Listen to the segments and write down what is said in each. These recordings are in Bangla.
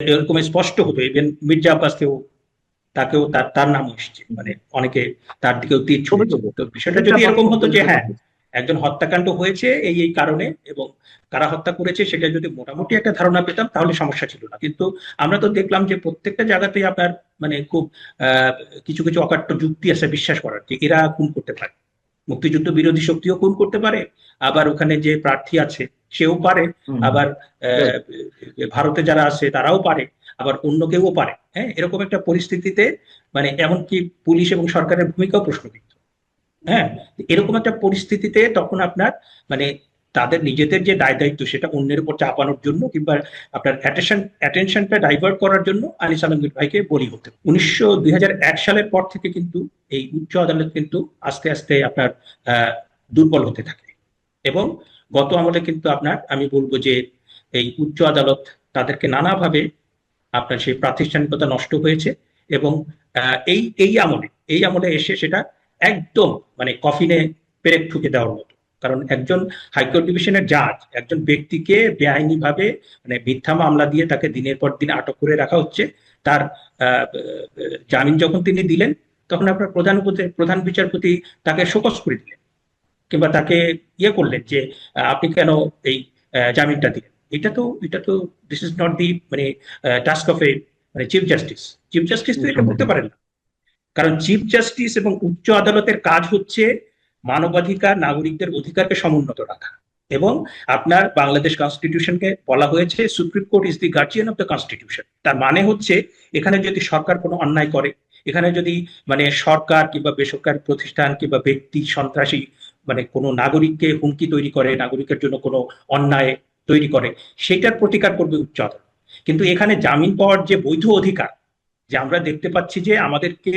এরকম স্পষ্ট হতো। ইভেন মির্জা আব্বাসকেও তাকেও তার নাম এসেছে, মানে অনেকে তার দিকেও তীর ছুঁড়েছে। তো বিষয়টা যদি এরকম হতো যে হ্যাঁ একজন হত্যাকাণ্ড হয়েছে এই কারণে এবং কারা হত্যা করেছে সেটা যদি মোটামুটি একটা ধারণা পেতাম তাহলে সমস্যা ছিল না। কিন্তু আমরা তো দেখলাম যে প্রত্যেকটা জায়গাতেই আপনার মানে খুব কিছু কিছু অকাট্য যুক্তি আছে বিশ্বাস করার যে এরা খুন করতে পারে, মুক্তিযুদ্ধ বিরোধী শক্তিও খুন করতে পারে, আবার ওখানে যে প্রার্থী আছে সেও পারে, আবার ভারতে যারা আছে তারাও পারে, আবার অন্য কেউ পারে। হ্যাঁ, এরকম একটা পরিস্থিতিতে মানে এমনকি পুলিশ এবং সরকারের ভূমিকাও প্রশ্নবিদ্ধ। হ্যাঁ, এরকম একটা পরিস্থিতিতে তখন আপনার মানে তাদের নিজেদের যে দায় দায়িত্ব সেটা অন্যের উপর চাপানোর জন্য কিংবা আপনার অ্যাটেনশনটা ডাইভার্ট করার জন্য আনিস আলমগীর ভাইকে বলি হতে 2001 সালের পর থেকে কিন্তু এই উচ্চ আদালত কিন্তু আস্তে আস্তে আপনার দুর্বল হতে থাকে। এবং গত আমলে কিন্তু আপনার আমি বলবো যে এই উচ্চ আদালত তাদেরকে নানাভাবে আপনার সেই প্রাতিষ্ঠানিকতা নষ্ট হয়েছে। এবং এই আমলে এসে সেটা একদম মানে কফিনে পেরেক ঠুকে দেওয়ার মতো। কারণ একজন হাইকোর্ট ডিভিশনের জাজ একজন ব্যক্তিকে বেআইনি ভাবে মানে মিথ্যা মামলা দিয়ে তাকে দিনের পর দিন আটক করে রাখা হচ্ছে। তার জামিন যখন তিনি দিলেন তখন আপনার প্রধান বিচারপতি তাকে শোকজ করে দিলেন কিংবা তাকে ইয়ে করলেন যে আপনি কেন এই জামিনটা দিলেন। এটা তো দিস ইজ নট দি মানে টাস্ক অফ এ মানে চিফ জাস্টিস তো এটা করতে পারেন না। কারণ চিফ জাস্টিস এবং উচ্চ আদালতের কাজ হচ্ছে মানবাধিকার, নাগরিকদের অধিকারকে সমুন্নত রাখা। এবং আপনার বাংলাদেশ কনস্টিটিউশনকে বলা হয়েছে supreme court is the guardian of the constitution. তার মানে হচ্ছে এখানে যদি সরকার কোনো অন্যায় করে, এখানে যদি মানে সরকার কিংবা বেসরকারি প্রতিষ্ঠান কিংবা ব্যক্তি সন্ত্রাসী মানে কোনো নাগরিককে হুমকি তৈরি করে, নাগরিকের জন্য কোনো অন্যায় তৈরি করে, সেটার প্রতিকার করবে উচ্চ আদালত। কিন্তু এখানে জামিন পাওয়ার যে বৈধ অধিকার, যে আমরা দেখতে পাচ্ছি যে আমাদেরকে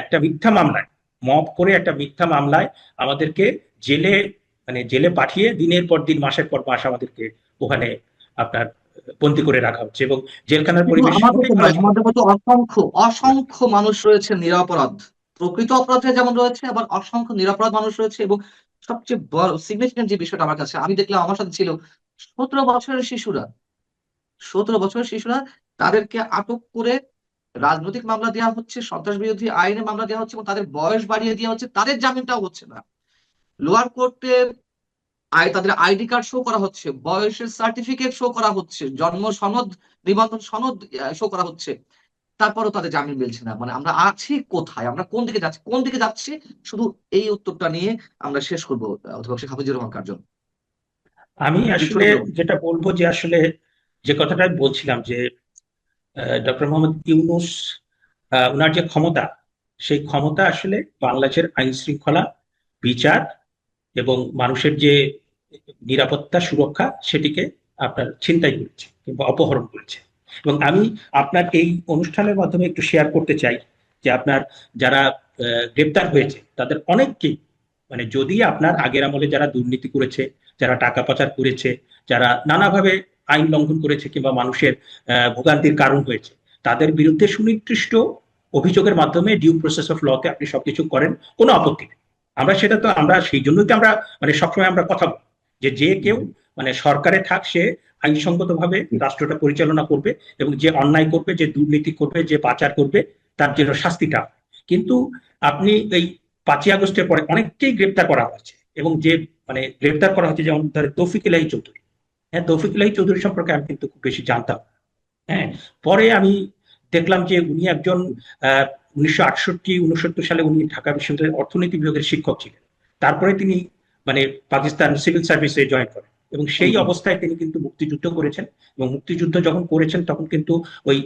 একটা মিথ্যা মামলায় মব করে একটা মিথ্যা মামলায় আমাদেরকে জেলে পাঠিয়ে দিনের পর দিন মাসের পর মাস আমাদেরকে ওখানে আপনার বন্দি করে রাখা হচ্ছে এবং জেলখানার পরিবেশ আমাদের মতো অসংখ্য অসংখ্য মানুষ রয়েছে নিরপরাধ, প্রকৃত অপরাধে যেমন রয়েছে, আবার অসংখ্য নিরপরাধ মানুষ রয়েছে। এবং সবচেয়ে বড় সিগনিফিকেন্ট যে বিষয়টা আমার কাছে, আমি দেখলাম আমার সাথে ছিল 17 বছরের শিশুরা, 17 বছরের শিশুরা তাদেরকে আটক করে রাজনৈতিক মামলা দেওয়া হচ্ছে, সন্ত্রাস বিরোধী আইনে মামলা দেওয়া হচ্ছে এবং তাদের বয়স বাড়িয়ে দেওয়া হচ্ছে, তাদের জামিনটাও হচ্ছে না। লোয়ার কোর্টে তাদের আইডি কার্ড শো করা হচ্ছে, বয়সের সার্টিফিকেট শো করা হচ্ছে, জন্ম সনদ, নিবন্ধন সনদ শো করা হচ্ছে, তারপরও তাদের জামিন মিলছে না। মানে আমরা আছি কোথায়, আমরা কোন দিকে যাচ্ছি, শুধু এই উত্তরটা নিয়ে আমরা শেষ করবো অধ্যাপক শেখ হাফিজুর রহমান কার্জন। আমি আসলে যেটা বলবো যে আসলে যে কথাটা বলছিলাম যে ডক্টর মোহাম্মদ ইউনূস ওনার যে ক্ষমতা, সেই ক্ষমতা আসলে বাংলাদেশের আইন শৃঙ্খলা, বিচার এবং মানুষের যে নিরাপত্তা সুরক্ষা সেটিকে আপনার ছিনতাই করেছে কিংবা অপহরণ করেছে। এবং আমি আপনার এই অনুষ্ঠানের মাধ্যমে একটু শেয়ার করতে চাই যে আপনার যারা গ্রেপ্তার হয়েছে তাদের অনেককেই মানে যদি আপনার আগের আমলে যারা দুর্নীতি করেছে, যারা টাকা পাচার করেছে, যারা নানাভাবে আইন লঙ্ঘন করেছে কিংবা মানুষের ভোগান্তির কারণ হয়েছে, তাদের বিরুদ্ধে সুনির্দিষ্ট অভিযোগের মাধ্যমে ডিউ প্রসেস অফ লতে আপনি সবকিছু করেন, কোনো আপত্তি নেই। আমরা সেই জন্যই তো আমরা মানে সবসময় আমরা কথা বলি যে কেউ মানে সরকারে থাক সে আইনসঙ্গত ভাবে রাষ্ট্রটা পরিচালনা করবে এবং যে অন্যায় করবে, যে দুর্নীতি করবে, যে পাচার করবে তার জন্য শাস্তিটা। কিন্তু আপনি এই 5ই আগস্টের পরে অনেককেই গ্রেপ্তার করা হয়েছে এবং যে মানে গ্রেপ্তার করা হয়েছে যেমন তৌফিক ইলাহি চৌধুরী। হ্যাঁ, তৌফিক ইলাহি চৌধুরী সম্পর্কে আমি কিন্তু খুব বেশি জানতাম। হ্যাঁ, পরে আমি দেখলাম যে উনি একজন 1968-69 সালে উনি ঢাকা বিশ্ববিদ্যালয়ের অর্থনীতি বিভাগের শিক্ষক ছিলেন। তারপরে তিনি মানে পাকিস্তান সিভিল সার্ভিসে জয়েন করেন এবং সেই অবস্থায় তিনি কিন্তু মুক্তিযুদ্ধ করেছেন। এবং মুক্তিযুদ্ধ যখন করেছেন তখন কিন্তু ওই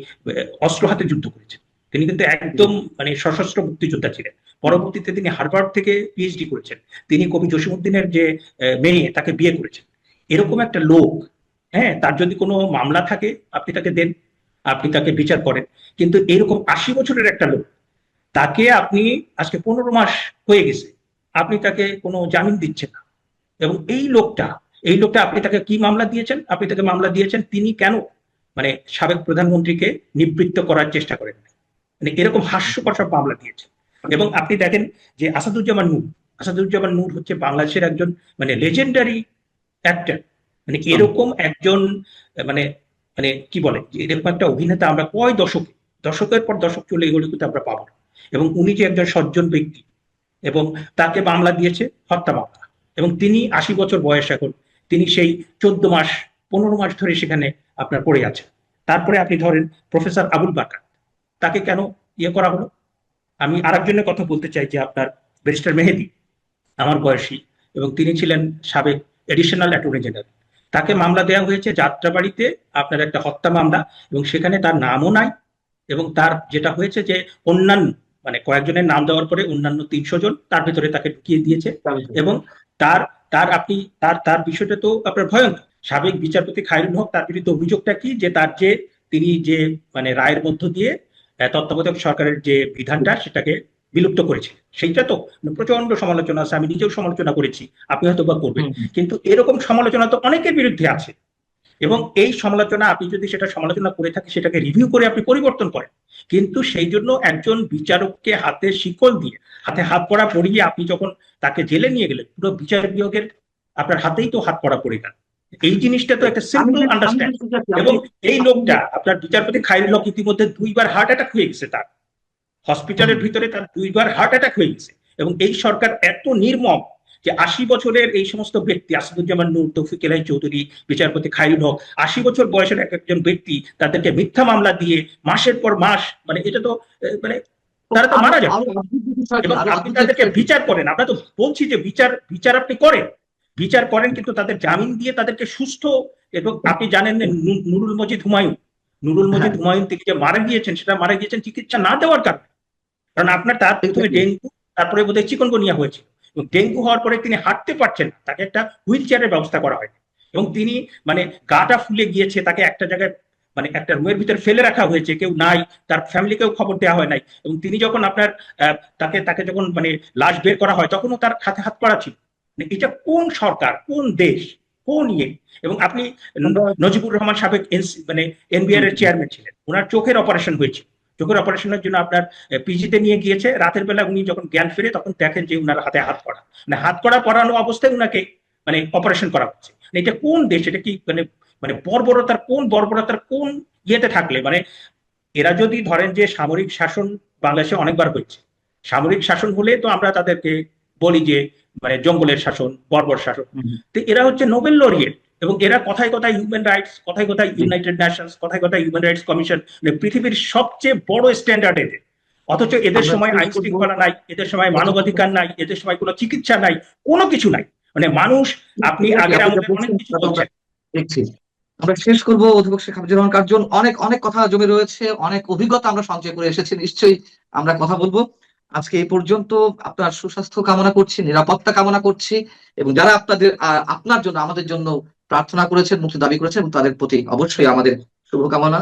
অস্ত্র হাতে যুদ্ধ করেছেন। তিনি কিন্তু একদম মানে সশস্ত্র মুক্তিযোদ্ধা ছিলেন। পরবর্তীতে তিনি হার্ভার্ড থেকে পিএইচডি করেছেন। তিনি কবি জসিমউদ্দিনের যে মেয়ে তাকে বিয়ে করেছেন। এরকম একটা লোক, হ্যাঁ, তার যদি কোনো মামলা থাকে আপনি তাকে দেন, আপনি তাকে বিচার করেন। কিন্তু এরকম 80 বছরের একটা লোক, তাকে আপনি আজকে 15 মাস হয়ে গেছে, আপনি তাকে কোনো জামিন দিচ্ছেন না। এবং এই লোকটা আপনি তাকে কি মামলা দিয়েছেন? আপনি তাকে মামলা দিয়েছেন তিনি কেন মানে সাবেক প্রধানমন্ত্রীকে নিবৃত্ত করার চেষ্টা করেন, মানে এরকম হাস্যকর সব মামলা দিয়েছেন। এবং আপনি দেখেন যে আসাদুজ্জামান নূর হচ্ছে বাংলাদেশের একজন মানে লেজেন্ডারি অ্যাক্টর। মানে এরকম একজন মানে মানে কি বলে যে এরকম একটা অভিনেতা আমরা কয় দশকের পর দশক চলে এগুলো কিন্তু আমরা পাবো না। এবং উনি যে একজন সজ্জন ব্যক্তি, এবং তাকে মামলা দিয়েছে হত্যা মামলা, এবং তিনি 80 বছর বয়স এখন, তিনি সেই 14 মাস 15 মাস ধরে সেখানে আপনার পড়ে আছেন। তারপরে আপনি ধরেন প্রফেসর আবুল বাকার, তাকে কেন ইয়ে করা হলো? আমি আরেকজনের কথা বলতে চাই যে আপনার ব্যারিস্টার মেহেদী, আমার বয়সী, এবং তিনি ছিলেন সাবেক এডিশনাল অ্যাটর্নি জেনারেল। তাকে মামলা দেওয়া হয়েছে যাত্রাবাড়িতে আপনার একটা হত্যা মামলা, এবং সেখানে তার নামও নাই। এবং তার যেটা হয়েছে যে অন্যান্য মানে কয়েকজনের নাম দেওয়ার পরে অন্যান্য 300 জন তার ভিতরে তাকে ঢুকিয়ে দিয়েছে। এবং তার তার আপনি তার তার বিষয়টা তো আপনার ভয়ঙ্কর। সাবেক বিচারপতি খায়রুল হক, তার বিরুদ্ধে অভিযোগটা কি, যে তার যে তিনি যে মানে রায়ের মধ্য দিয়ে তত্ত্বাবধায়ক সরকারের যে বিধানটা সেটাকে বিলুপ্ত করেছে, সেইটা তো প্রচন্ড সমালোচনা আছে, আমি নিজেও সমালোচনা করেছি, আপনি হয়তো বা করবেন। কিন্তু এরকম সমালোচনা তো অনেকের বিরুদ্ধে আছে, এবং এই সমালোচনা আপনি যদি সেটা সমালোচনা করে থাকে সেটাকে রিভিউ করে আপনি পরিবর্তন করেন। কিন্তু সেই জন্য একজন বিচারককে হাতে শিকল দিয়ে, হাতে হাত পড়া পরিয়ে আপনি যখন তাকে জেলে নিয়ে গেলেন, পুরো বিচার বিভাগের আপনার হাতেই তো হাত পড়া পড়ে গেল। এই জিনিসটা তো একটা সিম্পল আন্ডারস্ট্যান্ড। এবং এই লোকটা আপনার বিচারপতি খায়রুল হক ইতিমধ্যে 2বার হার্ট অ্যাটাক হয়ে গেছে, তার হসপিটালের ভিতরে তার 2বার হার্ট অ্যাটাক হয়ে গেছে। এবং এই সরকার এত নির্মম যে 80 বছরের এই সমস্ত ব্যক্তি, আসাদুজ্জামান নূর, তৌফিক এলাই চৌধুরী, বিচারপতি খায়রুল হক, 80 বছর বয়সের একজন ব্যক্তি, তাদেরকে মিথ্যা মামলা দিয়ে মাসের পর মাস, মানে এটা তো মানে তারা তো মারা যাবে। এবং আপনি তাদেরকে বিচার করেন, আমরা তো বলছি যে বিচার আপনি করেন, বিচার করেন, কিন্তু তাদের জামিন দিয়ে তাদেরকে সুস্থ। এবং আপনি জানেন নুরুল মজিদ হুমায়ুন থেকে যে মারা গিয়েছেন, সেটা মারা গিয়েছেন চিকিৎসা না দেওয়ার কারণে। কারণ আপনার তার প্রথমে ডেঙ্গু, তারপরে বোধহয় চিকনগুনিয়া হয়েছিল, এবং ডেঙ্গু হওয়ার পরে তিনি হাঁটতে পারছেন না, তাকে একটা হুইল চেয়ারের ব্যবস্থা করা হয়, এবং তিনি মানে গাটা ফুলে গিয়েছে, তাকে একটা জায়গায় মানে একটা রুমের ভিতরে ফেলে রাখা হয়েছে, কেউ নাই, তার ফ্যামিলিকেও খবর দেওয়া হয় নাই। এবং তিনি যখন আপনার তাকে যখন মানে লাশ বের করা হয়, তখনও তার হাতে হাত পড়া ছিল। এটা কোন সরকার, কোন দেশ, কোন ইয়ে? এবং আপনি নজিবুর রহমান সাবেক মানে এনবিআর এর চেয়ারম্যান ছিলেন, ওনার চোখের অপারেশন হয়েছিল, চোখের অপারেশনের জন্য আপনার পিজিতে নিয়ে গিয়েছে, রাতের বেলা উনি যখন জ্ঞান ফিরে তখন দেখেন যে উনার হাতে হাত পড়া, মানে হাত পড়া পরানো অবস্থায় উনাকে মানে অপারেশন করা হচ্ছে। এটা কোন দেশ? এটা কি মানে মানে বর্বরতার কোন ইয়েতে থাকলে, মানে এরা যদি ধরেন যে সামরিক শাসন বাংলাদেশে অনেকবার হয়েছে, সামরিক শাসন হলে তো আমরা তাদেরকে বলি যে মানে জঙ্গলের শাসন, বর্বর শাসন। তো এরা হচ্ছে নোবেল লরিয়েট, এবং এরা কথায় কথায় হিউম্যান রাইটস, কথায় কথায় ইউনাইটেড নেশনস, কথায় কথায় হিউম্যান রাইটস কমিশন, মানে পৃথিবীর সবচেয়ে বড় স্ট্যান্ডার্ড এদের। অথচ এদের সময় আইন শৃঙ্খলা নাই, এদের সময় মানবাধিকার নাই, এদের সময় কোনো চিকিৎসা নাই, কোনো কিছু নাই। মানে মানুষ, আপনি আগের আমাদের অনেক কিছু বলছেন। দেখছি আমরা শেষ করবো। অধিবক্তা শেখ হাফিজুর রহমান কার্জন, অনেক কথা জমে রয়েছে, অনেক অভিজ্ঞতা আমরা সঞ্চয় করে এসেছি, নিশ্চয়ই আমরা কথা বলবো। আজকে এই পর্যন্ত। আপনার সুস্বাস্থ্য কামনা করছি, নিরাপত্তা কামনা করছি, এবং যারা আপনার জন্য আমাদের জন্য প্রার্থনা করেছেন, মুক্তি দাবি করেছেন, তাদের প্রতি অবশ্যই আমাদের শুভকামনা।